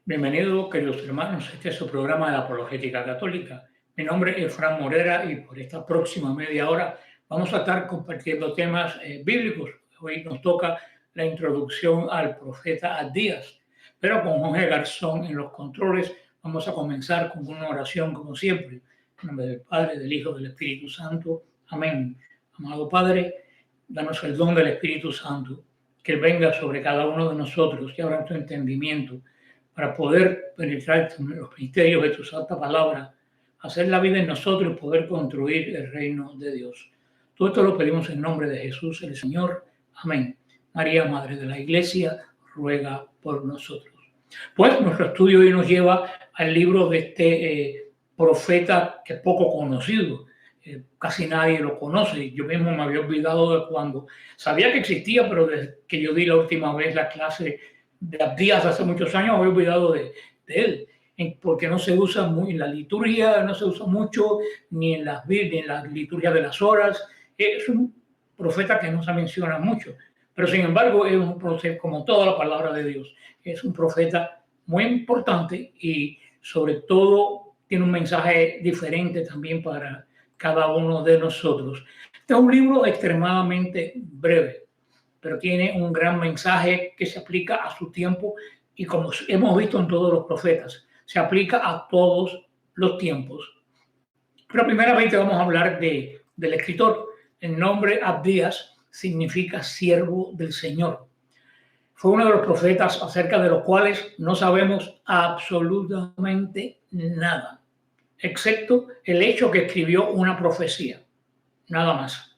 Bienvenidos, queridos hermanos. Este es su programa de la Apologética Católica. Mi nombre es Fran Morera y por esta próxima media hora vamos a estar compartiendo temas bíblicos. Hoy nos toca la introducción al profeta Abdías, pero con Jorge Garzón en los controles vamos a comenzar con una oración como siempre. En nombre del Padre, del Hijo, del Espíritu Santo. Amén. Amado Padre, danos el don del Espíritu Santo, que venga sobre cada uno de nosotros y abra tu entendimiento para poder penetrar en los misterios de tu santa palabra, hacer la vida en nosotros y poder construir el reino de Dios. Todo esto lo pedimos en nombre de Jesús el Señor. Amén. María, Madre de la Iglesia, ruega por nosotros. Pues nuestro estudio hoy nos lleva al libro de este profeta que es poco conocido. Casi nadie lo conoce. Yo mismo me había olvidado de cuando sabía que existía, pero desde que yo di la última vez la clase de Abdías hace muchos años, me he olvidado de él, porque no se usa muy en la liturgia, no se usa mucho ni en la liturgia de las horas. Es un profeta que no se menciona mucho, pero sin embargo es un profeta, como toda la palabra de Dios, es un profeta muy importante y sobre todo tiene un mensaje diferente también para cada uno de nosotros. Este es un libro extremadamente breve, pero tiene un gran mensaje que se aplica a su tiempo y, como hemos visto en todos los profetas, se aplica a todos los tiempos. Pero primeramente vamos a hablar del escritor. El nombre Abdías significa siervo del Señor. Fue uno de los profetas acerca de los cuales no sabemos absolutamente nada, excepto el hecho que escribió una profecía, nada más.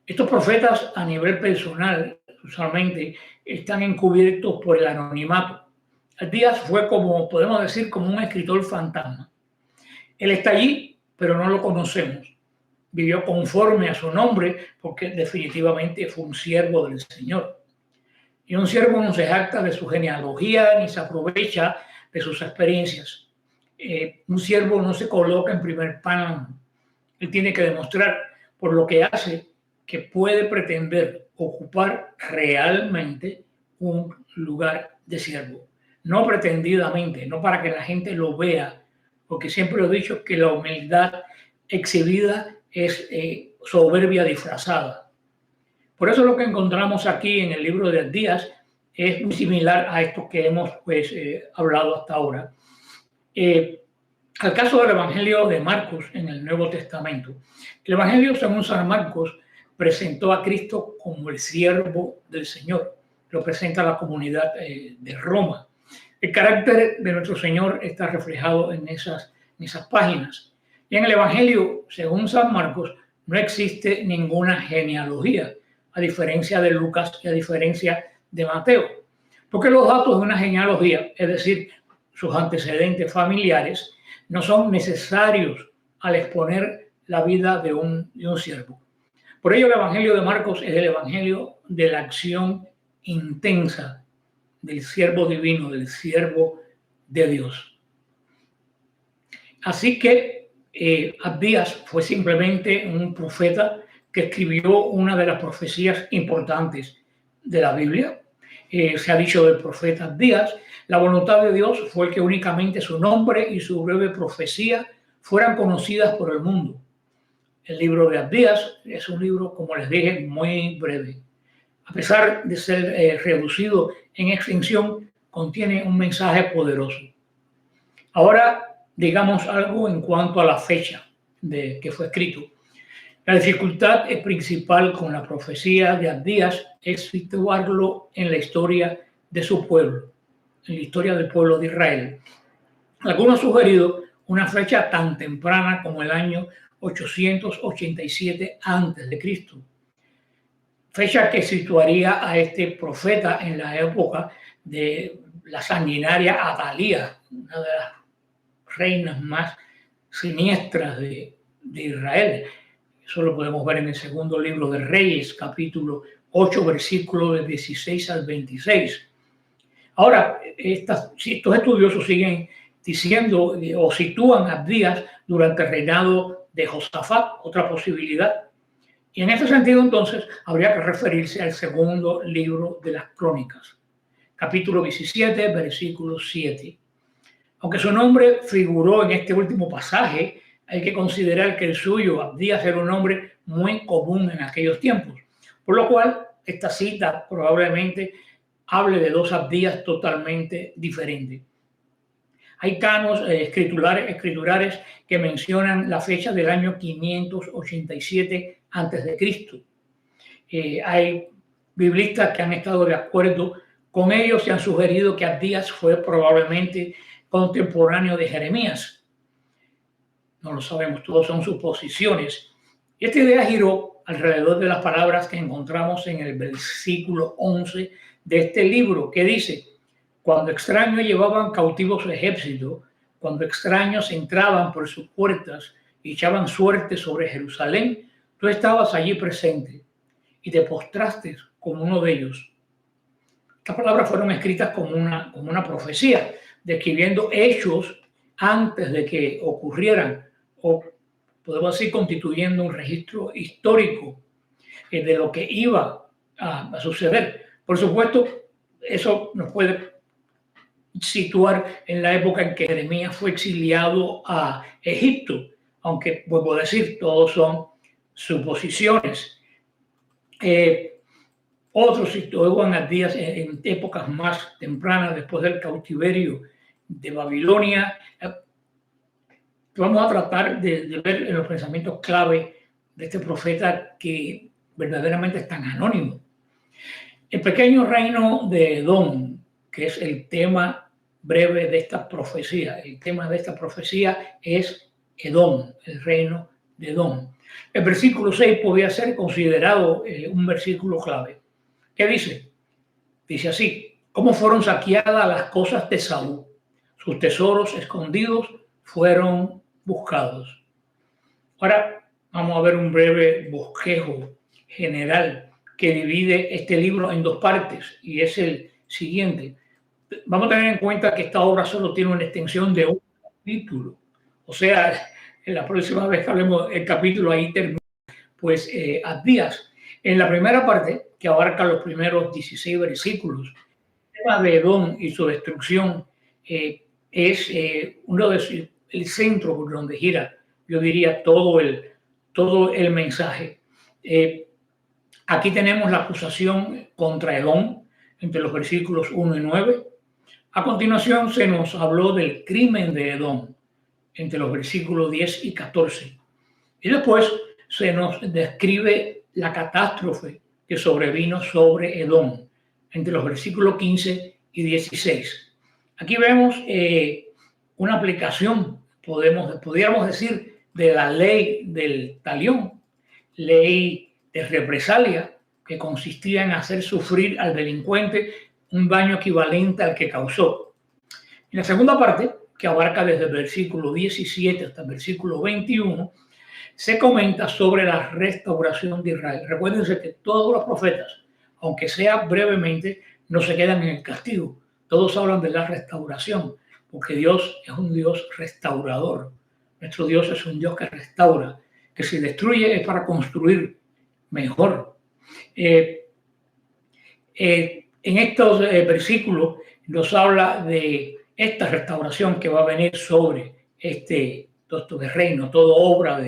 Estos profetas a nivel personal usualmente están encubiertos por el anonimato. Abdías fue, como podemos decir, como un escritor fantasma. Él está allí, pero no lo conocemos. Vivió conforme a su nombre porque definitivamente fue un siervo del Señor. Y un siervo no se jacta de su genealogía ni se aprovecha de sus experiencias. Un siervo no se coloca en primer plano. Él tiene que demostrar por lo que hace que puede pretender ocupar realmente un lugar de siervo. No pretendidamente, no para que la gente lo vea, porque siempre he dicho que la humildad exhibida es soberbia disfrazada. Por eso lo que encontramos aquí en el libro de Abdías es muy similar a esto que hemos hablado hasta ahora. Al caso del Evangelio de Marcos en el Nuevo Testamento. El Evangelio según San Marcos presentó a Cristo como el siervo del Señor. Lo presenta a la comunidad de Roma. El carácter de nuestro Señor está reflejado en esas páginas. Y en el Evangelio, según San Marcos, no existe ninguna genealogía, a diferencia de Lucas y a diferencia de Mateo. Porque los datos de una genealogía, es decir, sus antecedentes familiares, no son necesarios al exponer la vida de un siervo. Por ello, el Evangelio de Marcos es el Evangelio de la acción intensa del siervo divino, del siervo de Dios. Así que Abdías fue simplemente un profeta que escribió una de las profecías importantes de la Biblia. Se ha dicho del profeta Abdías, la voluntad de Dios fue que únicamente su nombre y su breve profecía fueran conocidas por el mundo. El libro de Abdías es un libro, como les dije, muy breve. A pesar de ser reducido en extensión, contiene un mensaje poderoso. Ahora, digamos algo en cuanto a la fecha de que fue escrito. La dificultad principal con la profecía de Abdías es situarlo en la historia de su pueblo, en la historia del pueblo de Israel. Algunos han sugerido una fecha tan temprana como el año 887 a.C., fecha que situaría a este profeta en la época de la sanguinaria Atalía, una de las reinas más siniestras de Israel. Eso lo podemos ver en el segundo libro de Reyes, capítulo 8, versículos del 16 al 26. Ahora, estos estudiosos siguen diciendo o sitúan a Abdías durante el reinado de Josafat, otra posibilidad. Y en este sentido, entonces, habría que referirse al segundo libro de las Crónicas, capítulo 17, versículo 7. Aunque su nombre figuró en este último pasaje, hay que considerar que el suyo, Abdías, era un nombre muy común en aquellos tiempos, por lo cual esta cita probablemente hable de dos Abdías totalmente diferentes. Hay canos escriturares que mencionan la fecha del año 587 a.C. Hay biblistas que han estado de acuerdo con ellos y han sugerido que Abdías fue probablemente contemporáneo de Jeremías. No lo sabemos, todos son suposiciones. Y esta idea giró alrededor de las palabras que encontramos en el versículo 11 de este libro, que dice: cuando extraños llevaban cautivos su ejército, cuando extraños entraban por sus puertas y echaban suerte sobre Jerusalén, tú estabas allí presente y te postraste como uno de ellos. Estas palabras fueron escritas como una profecía, describiendo hechos antes de que ocurrieran, o podemos decir constituyendo un registro histórico de lo que iba a suceder. Por supuesto, eso nos puede situar en la época en que Jeremías fue exiliado a Egipto, aunque vuelvo a decir, todos son suposiciones. Otros sitúan a Abdías en épocas más tempranas, después del cautiverio de Babilonia. Vamos a tratar de ver en los pensamientos clave de este profeta que verdaderamente es tan anónimo. El pequeño reino de Edom, que es el tema breve de esta profecía. El tema de esta profecía es Edom, el reino de Edom. El versículo 6 podría ser considerado un versículo clave. ¿Qué dice? Dice así: ¿cómo fueron saqueadas las cosas de Saúl? Sus tesoros escondidos fueron buscados. Ahora vamos a ver un breve bosquejo general que divide este libro en dos partes, y es el siguiente. Vamos a tener en cuenta que esta obra solo tiene una extensión de un capítulo. O sea, en la próxima vez que hablemos del capítulo, ahí termina pues Abdías. En la primera parte, que abarca los primeros 16 versículos, el tema de Edom y su destrucción es uno de el centro por donde gira, yo diría, todo el mensaje. Aquí tenemos la acusación contra Edom entre los versículos 1 y 9. A continuación se nos habló del crimen de Edom entre los versículos 10 y 14. Y después se nos describe la catástrofe que sobrevino sobre Edom entre los versículos 15 y 16. Aquí vemos una aplicación, podríamos decir, de la ley del talión, ley de represalia, que consistía en hacer sufrir al delincuente un daño equivalente al que causó. En la segunda parte, que abarca desde el versículo 17 hasta el versículo 21, se comenta sobre la restauración de Israel. Recuérdense que todos los profetas, aunque sea brevemente, no se quedan en el castigo. Todos hablan de la restauración, porque Dios es un Dios restaurador. Nuestro Dios es un Dios que restaura, que si destruye es para construir mejor. En estos versículos nos habla de esta restauración que va a venir sobre todo reino, toda obra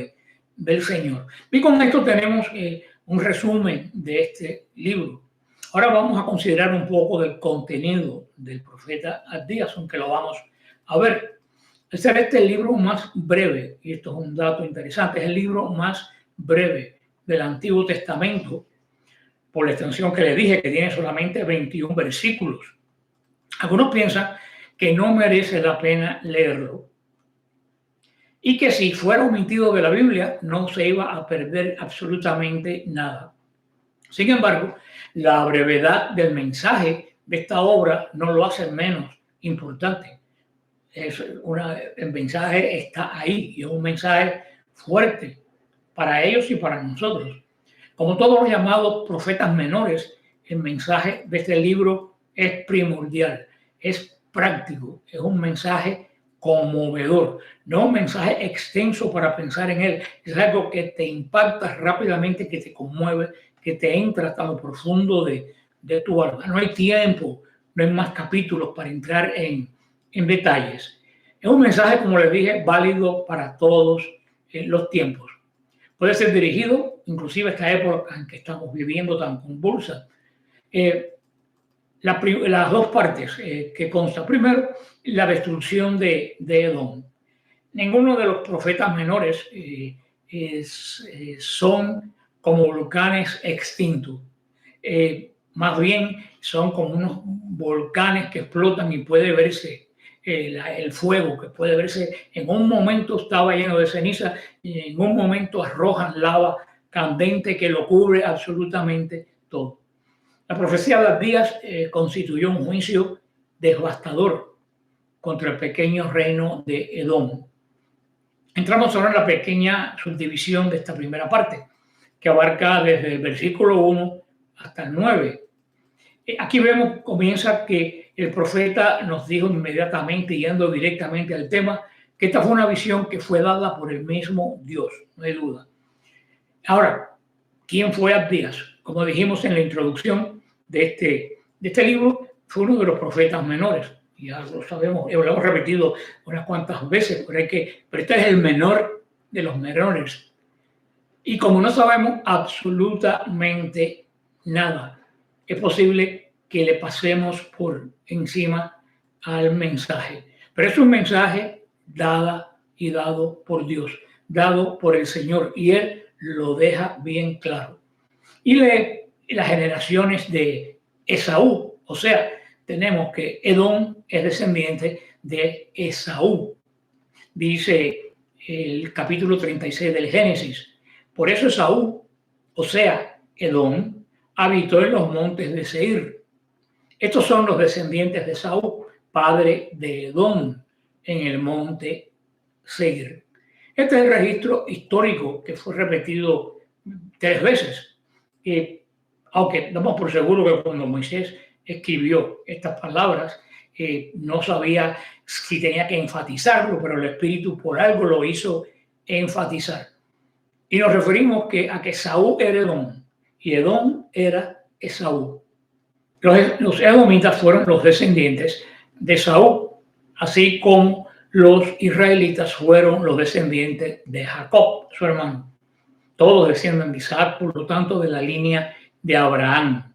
del Señor. Y con esto tenemos un resumen de este libro. Ahora vamos a considerar un poco del contenido del profeta Abdías, aunque lo vamos a ver. Este es el libro más breve, y esto es un dato interesante, es el libro más breve del Antiguo Testamento, por la extensión que le dije, que tiene solamente 21 versículos. Algunos piensan que no merece la pena leerlo y que si fuera omitido de la Biblia no se iba a perder absolutamente nada. Sin embargo, la brevedad del mensaje de esta obra no lo hace menos importante. El mensaje está ahí y es un mensaje fuerte para ellos y para nosotros. Como todos los llamados profetas menores, el mensaje de este libro es primordial, es práctico, es un mensaje conmovedor, no un mensaje extenso para pensar en él, es algo que te impacta rápidamente, que te conmueve, que te entra hasta lo profundo de tu alma. No hay tiempo no hay más capítulos para entrar en detalles. Es un mensaje, como les dije, válido para todos los tiempos. Puede ser dirigido, inclusive a esta época en que estamos viviendo tan convulsa. Las dos partes que consta. Primero, la destrucción de Edom. Ninguno de los profetas menores son como volcanes extintos. Más bien son como unos volcanes que explotan y puede verse el fuego, que puede verse en un momento estaba lleno de ceniza y en un momento arrojan lava candente que lo cubre absolutamente todo. La profecía de Abdías constituyó un juicio devastador contra el pequeño reino de Edom. Entramos ahora en la pequeña subdivisión de esta primera parte, que abarca desde el versículo 1 hasta el 9. Aquí vemos, comienza que el profeta nos dijo inmediatamente, yendo directamente al tema, que esta fue una visión que fue dada por el mismo Dios, no hay duda. Ahora, ¿quién fue Abdías? Como dijimos en la introducción de este libro, fue uno de los profetas menores. Ya lo sabemos, lo hemos repetido unas cuantas veces, pero este es el menor de los menores. Y como no sabemos absolutamente nada, es posible que le pasemos por encima al mensaje. Pero es un mensaje dado por Dios, dado por el Señor, y Él lo deja bien claro. Y lee las generaciones de Esaú, o sea, tenemos que Edom es descendiente de Esaú. Dice el capítulo 36 del Génesis. Por eso Esaú, o sea, Edom, habitó en los montes de Seir. Estos son los descendientes de Esaú, padre de Edom, en el monte Seir. Este es el registro histórico que fue repetido 3 veces. Aunque damos por seguro que cuando Moisés escribió estas palabras, no sabía si tenía que enfatizarlo, pero el Espíritu por algo lo hizo enfatizar. Y nos referimos a que Esaú era Edom y Edom era Esaú. Los edomitas fueron los descendientes de Esaú, así como los israelitas fueron los descendientes de Jacob, su hermano. Todos descienden de Isaac, por lo tanto, de la línea de Abraham.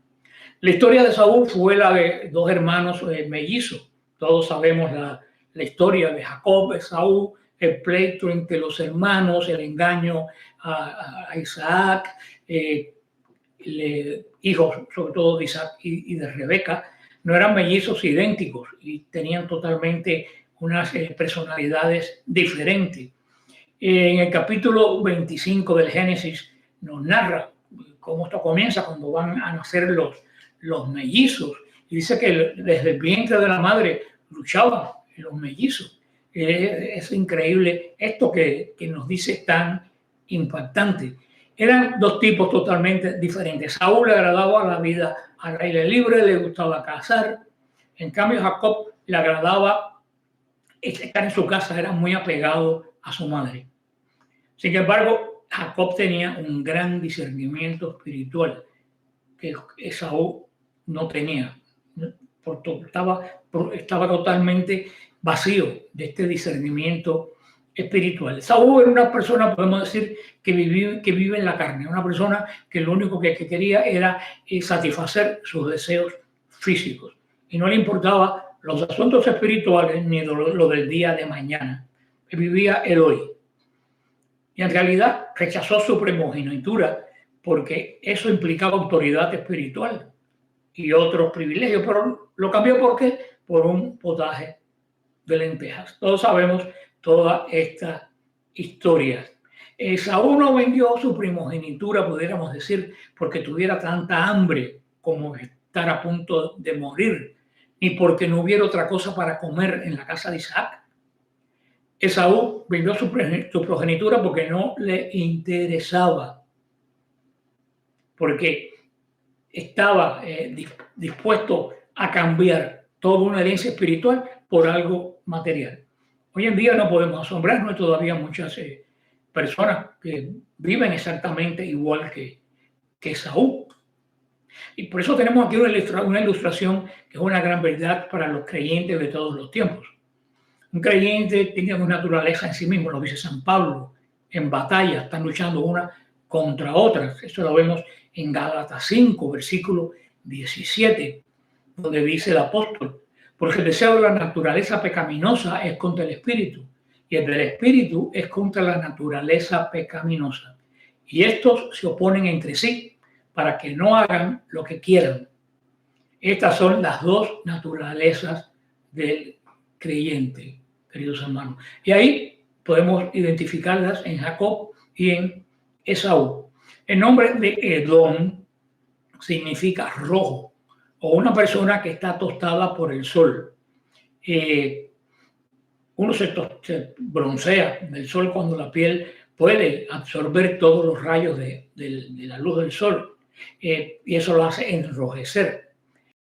La historia de Saúl fue la de 2 hermanos mellizos. Todos sabemos la historia de Jacob, Esaú, el pleito entre los hermanos, el engaño a Isaac, hijos sobre todo de Isaac y de Rebeca. No eran mellizos idénticos y tenían totalmente unas personalidades diferentes. En el capítulo 25 del Génesis nos narra cómo esto comienza cuando van a nacer los mellizos. Y dice que desde el vientre de la madre luchaban los mellizos. Es increíble esto que nos dice tan impactante. Eran 2 tipos totalmente diferentes. Saúl le agradaba la vida al aire libre, le gustaba cazar. En cambio, Jacob le agradaba estar en su casa, era muy apegado a su madre. Sin embargo, Jacob tenía un gran discernimiento espiritual que Esaú no tenía. Estaba totalmente vacío de este discernimiento espiritual. Esaú era una persona, podemos decir, que vive en la carne, una persona que lo único que quería era satisfacer sus deseos físicos y no le importaba los asuntos espirituales ni lo del día de mañana. Él vivía el hoy. Y en realidad rechazó su primogenitura porque eso implicaba autoridad espiritual y otros privilegios, pero lo cambió ¿por qué? Por un potaje de lentejas. Todos sabemos toda esta historia. Saúl no vendió su primogenitura, pudiéramos decir, porque tuviera tanta hambre como estar a punto de morir, ni porque no hubiera otra cosa para comer en la casa de Isaac. Esaú vendió su progenitura porque no le interesaba, porque estaba dispuesto a cambiar toda una herencia espiritual por algo material. Hoy en día no podemos asombrarnos, todavía muchas personas que viven exactamente igual que Esaú. Y por eso tenemos aquí una ilustración que es una gran verdad para los creyentes de todos los tiempos. Un creyente tiene una naturaleza en sí mismo, lo dice San Pablo, en batalla, están luchando una contra otra. Eso lo vemos en Gálatas 5, versículo 17, donde dice el apóstol, porque el deseo de la naturaleza pecaminosa es contra el espíritu, y el del espíritu es contra la naturaleza pecaminosa. Y estos se oponen entre sí para que no hagan lo que quieran. Estas son las dos naturalezas del creyente, queridos hermanos. Y ahí podemos identificarlas en Jacob y en Esaú. El nombre de Edom significa rojo o una persona que está tostada por el sol. Uno se broncea del sol cuando la piel puede absorber todos los rayos de la luz del sol y eso lo hace enrojecer.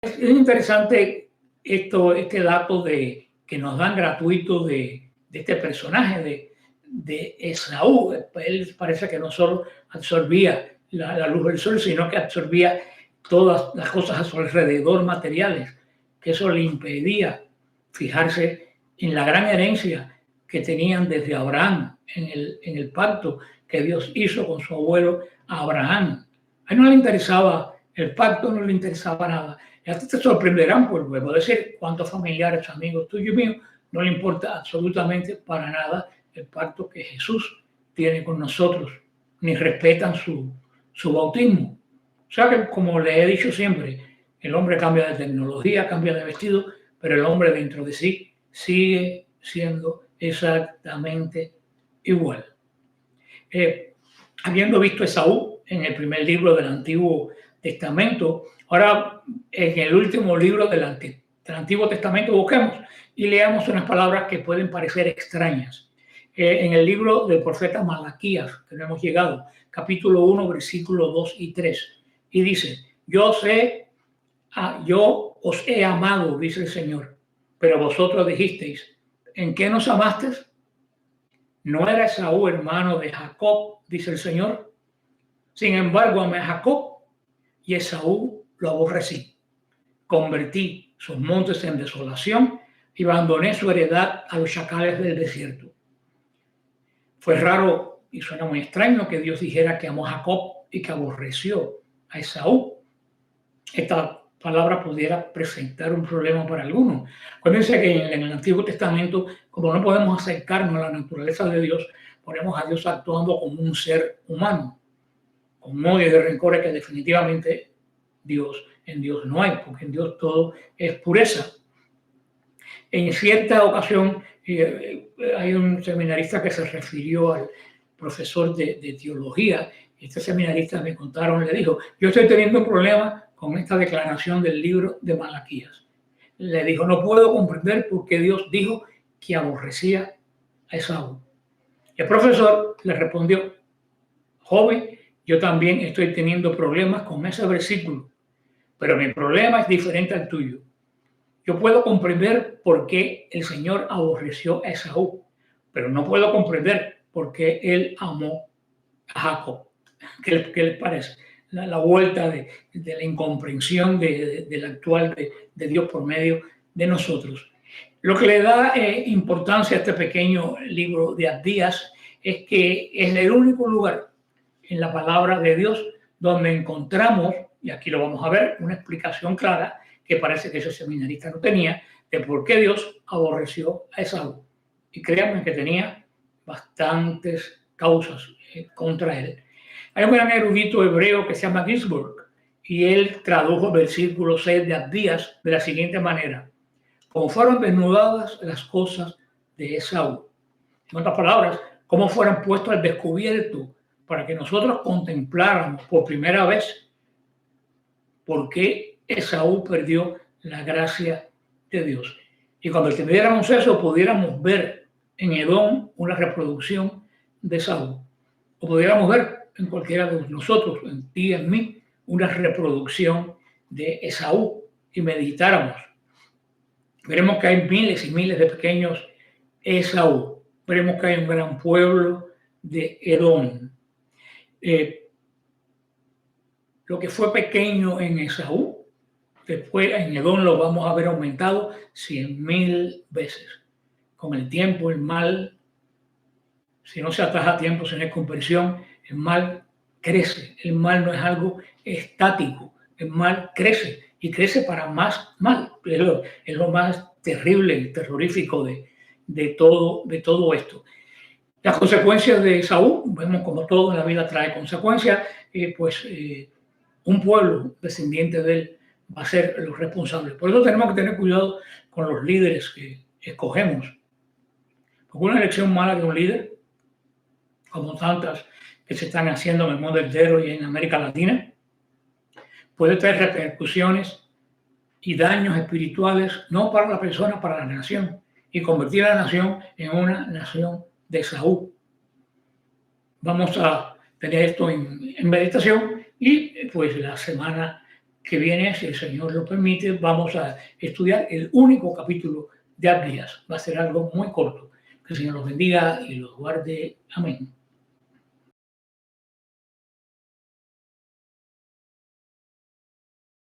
Es interesante este dato que nos dan gratuito de este personaje de Esaú. Él parece que no solo absorbía la luz del sol, sino que absorbía todas las cosas a su alrededor materiales, que eso le impedía fijarse en la gran herencia que tenían desde Abraham, en el pacto que Dios hizo con su abuelo Abraham. A él no le interesaba el pacto, no le interesaba nada. Y a ti te sorprenderán, pues luego decir cuántos familiares, amigos tuyos y míos, no le importa absolutamente para nada el pacto que Jesús tiene con nosotros, ni respetan su bautismo. O sea que, como le he dicho siempre, el hombre cambia de tecnología, cambia de vestido, pero el hombre dentro de sí sigue siendo exactamente igual. Habiendo visto a Esaú en el primer libro del Antiguo Testamento, ahora en el último libro del Antiguo Testamento busquemos y leamos unas palabras que pueden parecer extrañas. En el libro del profeta Malaquías, que no hemos llegado, capítulo 1, versículos 2 y 3, y dice, yo os he amado, dice el Señor, pero vosotros dijisteis, ¿en qué nos amasteis? ¿No era Esaú hermano de Jacob, dice el Señor? Sin embargo, amé a Jacob y Esaú lo aborrecí. Convertí sus montes en desolación y abandoné su heredad a los chacales del desierto. Fue raro y suena muy extraño que Dios dijera que amó a Jacob y que aborreció a Esaú. Esta palabra pudiera presentar un problema para algunos. Acuérdense que en el Antiguo Testamento, como no podemos acercarnos a la naturaleza de Dios, ponemos a Dios actuando como un ser humano, con odio y rencores que definitivamente en Dios no hay, porque en Dios todo es pureza. En cierta ocasión hay un seminarista que se refirió al profesor de teología. Este seminarista le dijo, yo estoy teniendo un problema con esta declaración del libro de Malaquías. Le dijo, no puedo comprender por qué Dios dijo que aborrecía a Esaú. El profesor le respondió, joven, yo también estoy teniendo problemas con ese versículo, pero mi problema es diferente al tuyo. Yo puedo comprender por qué el Señor aborreció a Esaú, pero no puedo comprender por qué él amó a Jacob. ¿Qué les parece? La vuelta de la incomprensión del actual de Dios por medio de nosotros. Lo que le da importancia a este pequeño libro de Abdías es que es el único lugar en la palabra de Dios donde encontramos, y aquí lo vamos a ver, una explicación clara que parece que ese seminarista no tenía, de por qué Dios aborreció a Esaú. Y créanme que tenía bastantes causas contra él. Hay un gran erudito hebreo que se llama Ginsburg y él tradujo el versículo 6 de Abdías de la siguiente manera. Como fueron desnudadas las cosas de Esaú. En otras palabras, cómo fueron puestos al descubierto para que nosotros contempláramos por primera vez por qué Esaú perdió la gracia de Dios. Y cuando entendiéramos eso, pudiéramos ver en Edom una reproducción de Esaú. O pudiéramos ver en cualquiera de nosotros, en ti, en mí, una reproducción de Esaú y meditáramos. Veremos que hay miles y miles de pequeños Esaú. Veremos que hay un gran pueblo de Edom. Lo que fue pequeño en Esaú, después en Edom lo vamos a ver aumentado 100.000 veces. Con el tiempo, el mal, si no se ataja a tiempo, si no hay conversión, el mal crece. El mal no es algo estático. El mal crece y crece para más mal. Es lo más terrible y terrorífico de todo esto. Las consecuencias de Esaú, vemos como todo en la vida trae consecuencias, un pueblo descendiente de él va a ser los responsables. Por eso tenemos que tener cuidado con los líderes que escogemos. Porque una elección mala de un líder, como tantas que se están haciendo en el mundo entero y en América Latina, puede traer repercusiones y daños espirituales, no para la persona, para la nación, y convertir a la nación en una nación de Esaú. Vamos a tener esto en meditación y pues la semana que viene, si el Señor lo permite, vamos a estudiar el único capítulo de Abdías. Va a ser algo muy corto. Que el Señor los bendiga y los guarde. Amén.